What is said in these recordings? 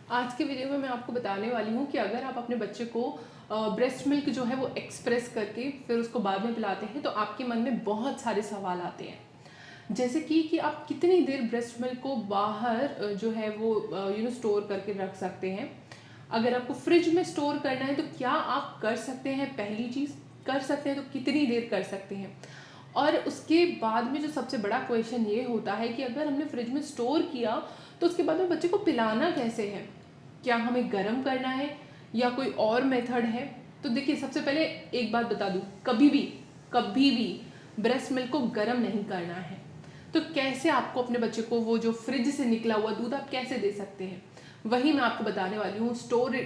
आज के वीडियो में मैं आपको बताने वाली हूँ कि अगर आप अपने बच्चे को ब्रेस्ट मिल्क जो है वो एक्सप्रेस करके फिर उसको बाद में पिलाते हैं तो आपके मन में बहुत सारे सवाल आते हैं। जैसे कि आप कितनी देर ब्रेस्ट मिल्क को बाहर जो है वो स्टोर करके रख सकते हैं। अगर आपको फ्रिज में स्टोर करना है तो क्या आप कर सकते हैं, पहली चीज़ कर सकते हैं तो कितनी देर कर सकते हैं। और उसके बाद में जो सबसे बड़ा क्वेश्चन ये होता है कि अगर हमने फ्रिज में स्टोर किया तो उसके बाद में बच्चे को पिलाना कैसे है, क्या हमें गर्म करना है या कोई और मेथड है। तो देखिए, सबसे पहले एक बात बता दूं, कभी भी ब्रेस्ट मिल्क को गर्म नहीं करना है। तो कैसे आपको अपने बच्चे को वो जो फ्रिज से निकला हुआ दूध आप कैसे दे सकते हैं, वही मैं आपको बताने वाली हूँ। स्टोर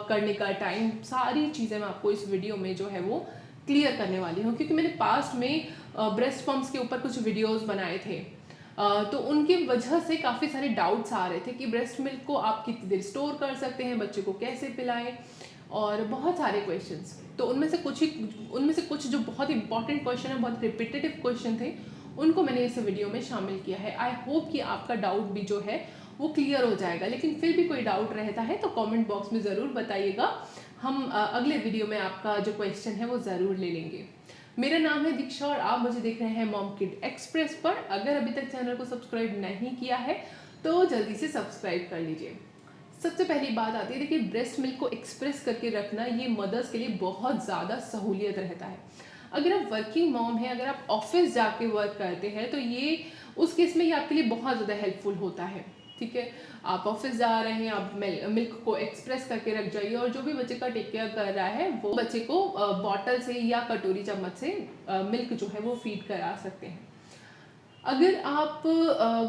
करने का टाइम, सारी चीज़ें मैं आपको इस वीडियो में जो है वो क्लियर करने वाली हूँ, क्योंकि मैंने पास्ट में ब्रेस्ट पम्प्स के ऊपर कुछ वीडियोस बनाए थे। तो उनकी वजह से काफ़ी सारे डाउट्स आ रहे थे कि ब्रेस्ट मिल्क को आप कितनी देर स्टोर कर सकते हैं, बच्चे को कैसे पिलाएं, और बहुत सारे क्वेश्चंस। तो उनमें से कुछ जो बहुत इंपॉर्टेंट क्वेश्चन है, बहुत रिपीटेटिव क्वेश्चन थे, उनको मैंने इस वीडियो में शामिल किया है। आई होप कि आपका डाउट भी जो है वो क्लियर हो जाएगा। लेकिन फिर भी कोई डाउट रहता है तो कमेंट बॉक्स में ज़रूर बताइएगा। हम अगले वीडियो में आपका जो क्वेश्चन है वो ज़रूर ले लेंगे। मेरा नाम है दीक्षा और आप मुझे देख रहे हैं मॉम किड एक्सप्रेस पर। अगर अभी तक चैनल को सब्सक्राइब नहीं किया है तो जल्दी से सब्सक्राइब कर लीजिए। सबसे पहली बात आती है, देखिए, ब्रेस्ट मिल्क को एक्सप्रेस करके रखना ये मदर्स के लिए बहुत ज़्यादा सहूलियत रहता है। अगर आप वर्किंग मॉम हैं, अगर आप ऑफिस जाके वर्क करते हैं तो ये उस केस में ये आपके लिए बहुत ज़्यादा हेल्पफुल होता है। ठीक है, आप ऑफिस जा रहे हैं, आप मिल्क को एक्सप्रेस करके रख जाइए और जो भी बच्चे का टेक केयर कर रहा है वो बच्चे को बॉटल से या कटोरी चम्मच से मिल्क जो है वो फीड करा सकते हैं। अगर आप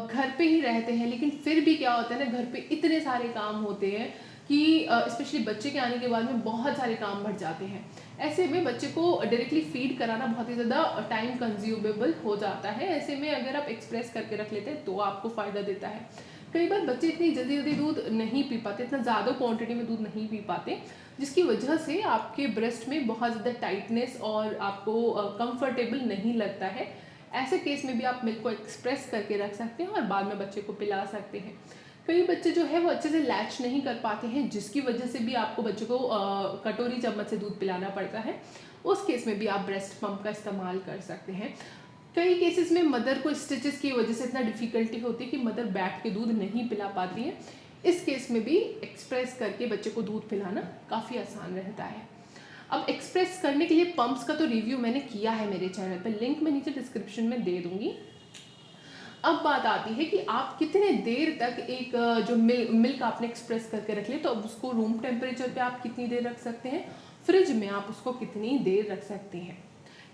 घर पे ही रहते हैं, लेकिन फिर भी क्या होता है ना, घर पे इतने सारे काम होते हैं कि स्पेशली बच्चे के आने के बाद में बहुत सारे काम बढ़ जाते हैं। ऐसे में बच्चे को डायरेक्टली फीड कराना बहुत ही ज़्यादा टाइम कंज्यूमेबल हो जाता है। ऐसे में अगर आप एक्सप्रेस करके रख लेते हैं तो आपको फ़ायदा देता है। कई बार बच्चे इतनी जल्दी जल्दी दूध नहीं पी पाते, इतना ज़्यादा क्वांटिटी में दूध नहीं पी पाते, जिसकी वजह से आपके ब्रेस्ट में बहुत ज़्यादा टाइटनेस और आपको कंफर्टेबल नहीं लगता है। ऐसे केस में भी आप मिल्क को एक्सप्रेस करके रख सकते हैं और बाद में बच्चे को पिला सकते हैं। कई बच्चे जो है वो अच्छे से लैच नहीं कर पाते हैं, जिसकी वजह से भी आपको बच्चे को कटोरी चम्मच से दूध पिलाना पड़ता है। उस केस में भी आप ब्रेस्ट पंप का इस्तेमाल कर सकते हैं। कई केसेस में मदर को स्टिचेस की वजह से इतना डिफिकल्टी होती है कि मदर बैठ के दूध नहीं पिला पाती है। इस केस में भी एक्सप्रेस करके बच्चे को दूध पिलाना काफ़ी आसान रहता है। अब एक्सप्रेस करने के लिए पंप्स का तो रिव्यू मैंने किया है मेरे चैनल पर, लिंक मैं नीचे डिस्क्रिप्शन में दे दूंगी। अब बात आती है कि आप कितने देर तक एक जो मिल्क आपने एक्सप्रेस करके रख लिया तो अब उसको रूम टेम्परेचर पे आप कितनी देर रख सकते हैं, फ्रिज में आप उसको कितनी देर रख सकते हैं,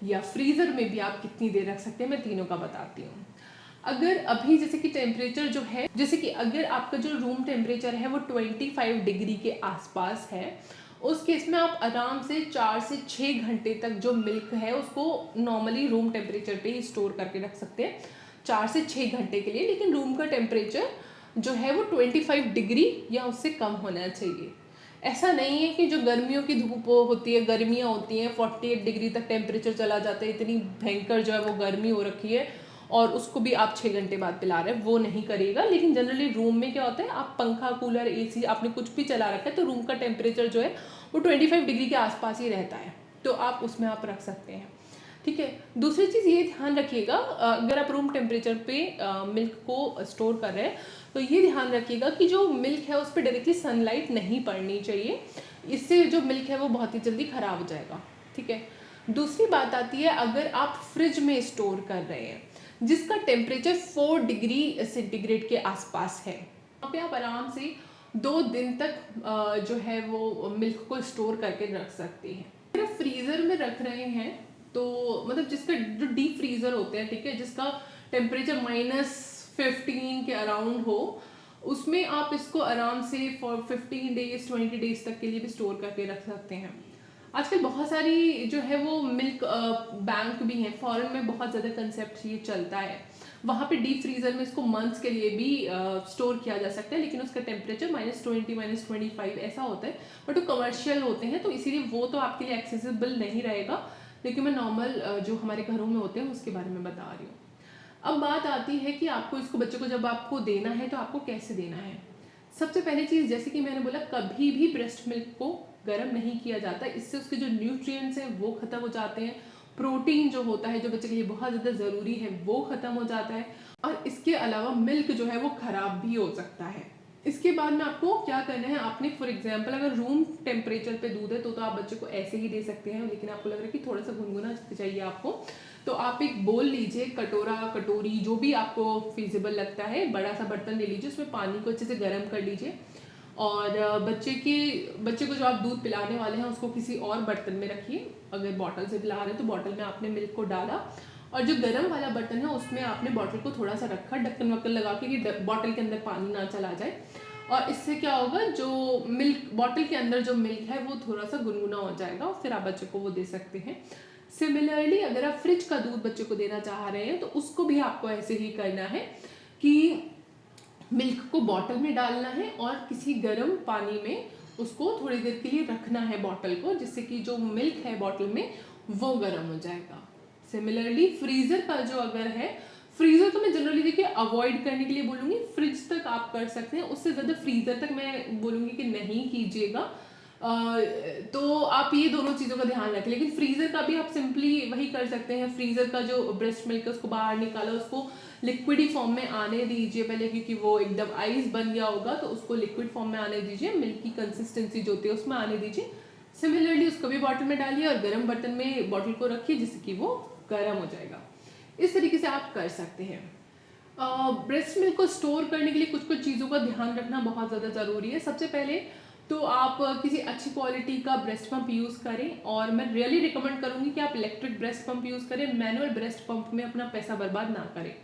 या फ्रीज़र में भी आप कितनी देर रख सकते हैं। मैं तीनों का बताती हूँ। अगर अभी जैसे कि टेम्परेचर जो है, जैसे कि अगर आपका जो रूम टेम्परेचर है वो 25 डिग्री के आसपास है, उस केस में आप आराम से 4 से 6 घंटे तक जो मिल्क है उसको नॉर्मली रूम टेम्परेचर पे ही स्टोर करके रख सकते हैं, 4 से 6 घंटे के लिए। लेकिन रूम का टेम्परेचर जो है वो 25 डिग्री या उससे कम होना चाहिए। ऐसा नहीं है कि जो गर्मियों की धूप होती है, गर्मियाँ होती हैं, 48 डिग्री तक टेम्परेचर चला जाता है, इतनी भयंकर जो है वो गर्मी हो रखी है और उसको भी आप 6 घंटे बाद पिला रहे हैं, वो नहीं करेगा। लेकिन जनरली रूम में क्या होता है, आप पंखा, कूलर, एसी आपने कुछ भी चला रखा है तो रूम का टेम्परेचर जो है वो 25 डिग्री के आसपास ही रहता है, तो आप उसमें आप रख सकते हैं। ठीक है, दूसरी चीज़ ये ध्यान रखिएगा, अगर आप रूम टेम्परेचर पे मिल्क को स्टोर कर रहे हैं तो ये ध्यान रखिएगा कि जो मिल्क है उस पर डायरेक्टली सनलाइट नहीं पड़नी चाहिए, इससे जो मिल्क है वो बहुत ही जल्दी ख़राब हो जाएगा। ठीक है, दूसरी बात आती है, अगर आप फ्रिज में स्टोर कर रहे हैं जिसका टेम्परेचर 4 डिग्री सेंटीग्रेड के आसपास है, वहाँ पे आप आराम से 2 दिन तक जो है वो मिल्क को स्टोर करके रख सकते हैं। अगर आप फ्रीज़र में रख रहे हैं तो मतलब जिसका जो डीप फ्रीज़र होते हैं, ठीक है, जिसका टेम्परेचर -15 के अराउंड हो, उसमें आप इसको आराम से फॉर 15 डेज 20 डेज तक के लिए भी स्टोर करके रख सकते हैं। आजकल बहुत सारी जो है वो मिल्क बैंक भी हैं, फॉरेन में बहुत ज़्यादा कंसेप्ट ये चलता है, वहाँ पे डीप फ्रीज़र में इसको मंथ्स के लिए भी स्टोर किया जा सकता है, लेकिन उसका टेम्परेचर -20 -25 ऐसा होता है। बट वो कमर्शियल होते हैं तो इसीलिए वो तो आपके लिए एक्सेसिबल नहीं रहेगा, लेकिन मैं नॉर्मल जो हमारे घरों में होते हैं उसके बारे में बता रही हूँ। अब बात आती है कि आपको इसको, बच्चे को जब आपको देना है तो आपको कैसे देना है। सबसे पहली चीज़, जैसे कि मैंने बोला, कभी भी ब्रेस्ट मिल्क को गर्म नहीं किया जाता, इससे उसके जो न्यूट्रिएंट्स हैं वो ख़त्म हो जाते हैं, प्रोटीन जो होता है जो बच्चे के लिए बहुत ज़्यादा ज़रूरी है वो ख़त्म हो जाता है, और इसके अलावा मिल्क जो है वो ख़राब भी हो सकता है। इसके बाद में आपको क्या करना है, आपने फॉर एग्जांपल अगर रूम टेम्परेचर पे दूध है तो आप बच्चे को ऐसे ही दे सकते हैं, लेकिन आपको लग रहा है कि थोड़ा सा गुनगुना चाहिए आपको, तो आप एक बोल लीजिए, कटोरा, कटोरी, जो भी आपको फिजिबल लगता है, बड़ा सा बर्तन ले लीजिए, उसमें पानी को अच्छे से गर्म कर लीजिए, और बच्चे को जो आप दूध पिलाने वाले हैं उसको किसी और बर्तन में रखिए। अगर बॉटल से पिला रहे हैं तो बॉटल में आपने मिल्क को डाला, और जो गर्म वाला बर्तन है उसमें आपने बॉटल को थोड़ा सा रखा, ढक्कन वक्कन लगा के कि बॉटल के अंदर पानी ना चला जाए, और इससे क्या होगा, जो मिल्क बॉटल के अंदर जो मिल्क है वो थोड़ा सा गुनगुना हो जाएगा, और फिर आप बच्चे को वो दे सकते हैं। सिमिलरली अगर आप फ्रिज का दूध बच्चे को देना चाह रहे हैं तो उसको भी आपको ऐसे ही करना है कि मिल्क को बॉटल में डालना है और किसी गर्म पानी में उसको थोड़ी देर के लिए रखना है बॉटल को, जिससे कि जो मिल्क है बॉटल में वो गर्म हो जाएगा। सिमिलरली फ्रीज़र का जो अगर है, फ्रीज़र तो मैं जनरली देखिए अवॉइड करने के लिए बोलूँगी, फ्रिज तक आप कर सकते हैं, उससे ज़्यादा फ्रीज़र तक मैं बोलूँगी कि नहीं कीजिएगा। तो आप ये दोनों चीज़ों का ध्यान रखें, लेकिन फ्रीज़र का भी आप सिंपली वही कर सकते हैं, फ्रीज़र का जो ब्रेस्ट मिल्क है उसको बाहर निकाला, उसको लिक्विडी फॉर्म में आने दीजिए पहले, क्योंकि वो एकदम आइस बन गया होगा, तो उसको लिक्विड फॉर्म में आने दीजिए, मिल्क की कंसिस्टेंसी जो होती है उसमें आने दीजिए। सिमिलरली उसको भी बॉटल में डालिए और गर्म बर्तन में बॉटल को रखिए, जिससे कि वो गर्म हो जाएगा। इस तरीके से आप कर सकते हैं। ब्रेस्ट मिल्क को स्टोर करने के लिए कुछ कुछ चीज़ों का ध्यान रखना बहुत ज़्यादा ज़रूरी है। सबसे पहले तो आप किसी अच्छी क्वालिटी का ब्रेस्ट पंप यूज़ करें, और मैं रियली रिकमेंड करूँगी कि आप इलेक्ट्रिक ब्रेस्ट पंप यूज़ करें, मैनुअल ब्रेस्ट पंप में अपना पैसा बर्बाद ना करें।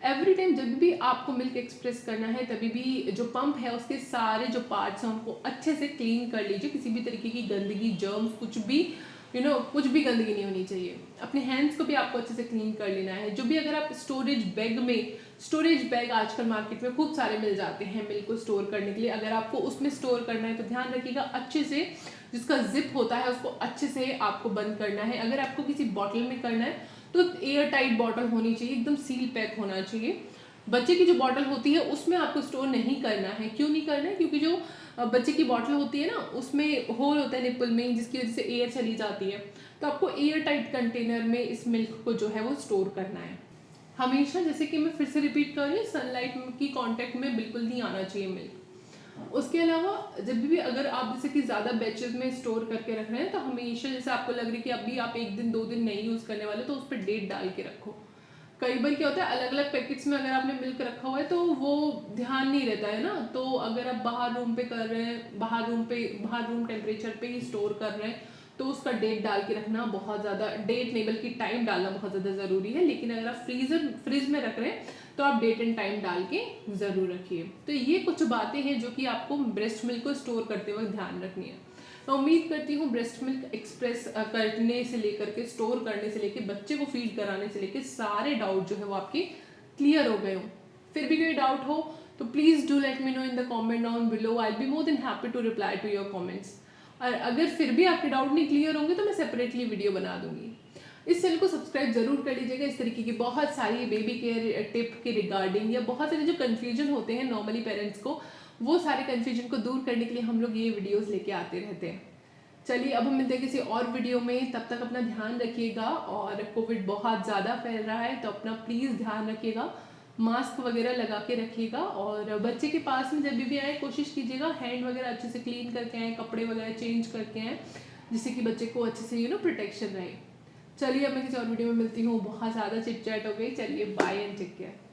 एवरी टाइम जब भी आपको मिल्क एक्सप्रेस करना है, तभी भी जो पंप है उसके सारे जो पार्ट्स हैं उनको अच्छे से क्लीन कर लीजिए, किसी भी तरीके की गंदगी, जर्म्स, कुछ भी कुछ भी गंदगी नहीं होनी चाहिए। अपने हैंड्स को भी आपको अच्छे से क्लीन कर लेना है। जो भी अगर आप स्टोरेज बैग आजकल मार्केट में खूब सारे मिल जाते हैं मिल्क को स्टोर करने के लिए, अगर आपको उसमें स्टोर करना है तो ध्यान रखिएगा अच्छे से जिसका जिप होता है उसको अच्छे से आपको बंद करना है। अगर आपको किसी बॉटल में करना है तो एयर टाइट बॉटल होनी चाहिए, एकदम सील पैक होना चाहिए। बच्चे की जो बॉटल होती है उसमें आपको स्टोर नहीं करना है। क्यों नहीं करना है? क्योंकि जो बच्चे की बॉटल होती है ना, उसमें होल होता है निप्पल में, जिसकी वजह से एयर चली जाती है। तो आपको एयर टाइट कंटेनर में इस मिल्क को जो है वो स्टोर करना है हमेशा। जैसे कि मैं फिर से रिपीट कर रही हूँ, सनलाइट की कांटेक्ट में बिल्कुल नहीं आना चाहिए मिल्क। उसके अलावा जब भी अगर आप जैसे कि ज़्यादा बैचेस में स्टोर करके रख रहे हैं तो हमेशा, जैसे आपको लग रही है कि अभी आप 1 दिन 2 दिन नहीं यूज़ करने वाले, तो उस पर डेट डाल के रखो। कई बार क्या होता है, अलग अलग पैकेट्स में अगर आपने मिल्क रखा हुआ है तो वो ध्यान नहीं रहता है ना, तो अगर आप बाहर रूम पे कर रहे हैं, बाहर रूम टेम्परेचर पे ही स्टोर कर रहे हैं, तो उसका डेट डाल के रखना बहुत ज़्यादा, डेट नहीं बल्कि टाइम डालना बहुत ज़्यादा ज़रूरी है। लेकिन अगर आप फ्रिज में रख रहे हैं तो आप डेट एंड टाइम डाल के ज़रूर रखिए। तो ये कुछ बातें हैं जो कि आपको ब्रेस्ट मिल्क को स्टोर करते वक्त ध्यान रखनी है। मैं उम्मीद करती हूँ ब्रेस्ट मिल्क एक्सप्रेस करने से लेकर के, स्टोर करने से लेकर, बच्चे को फीड कराने से लेकर सारे डाउट जो है वो आपके क्लियर हो गए हो। फिर भी कोई डाउट हो तो please do let me know in the comment down below. I be more than happy to reply to your comments. और अगर फिर भी आपके डाउट नहीं क्लियर होंगे तो मैं सेपरेटली वीडियो बना दूंगी। इस चैनल को सब्सक्राइब जरूर कर लीजिएगा। इस तरीके की बहुत सारी बेबी केयर टिप के रिगार्डिंग, या बहुत सारे जो कन्फ्यूजन होते हैं नॉर्मली पेरेंट्स को, वो सारे कन्फ्यूजन को दूर करने के लिए हम लोग ये वीडियोस लेके आते रहते हैं। चलिए अब हम मिलते हैं किसी और वीडियो में, तब तक अपना ध्यान रखिएगा। और कोविड बहुत ज़्यादा फैल रहा है तो अपना प्लीज़ ध्यान रखिएगा, मास्क वगैरह लगा के रखिएगा, और बच्चे के पास में जब भी आए कोशिश कीजिएगा हैंड वगैरह अच्छे से क्लीन करके आए, कपड़े वगैरह चेंज करके आए, जिससे कि बच्चे को अच्छे से प्रोटेक्शन रहे। चलिए अब मैं किसी और वीडियो में मिलती हूँ। बहुत ज़्यादा चिट चैट हो गई, चलिए बाय एंड टेक केयर।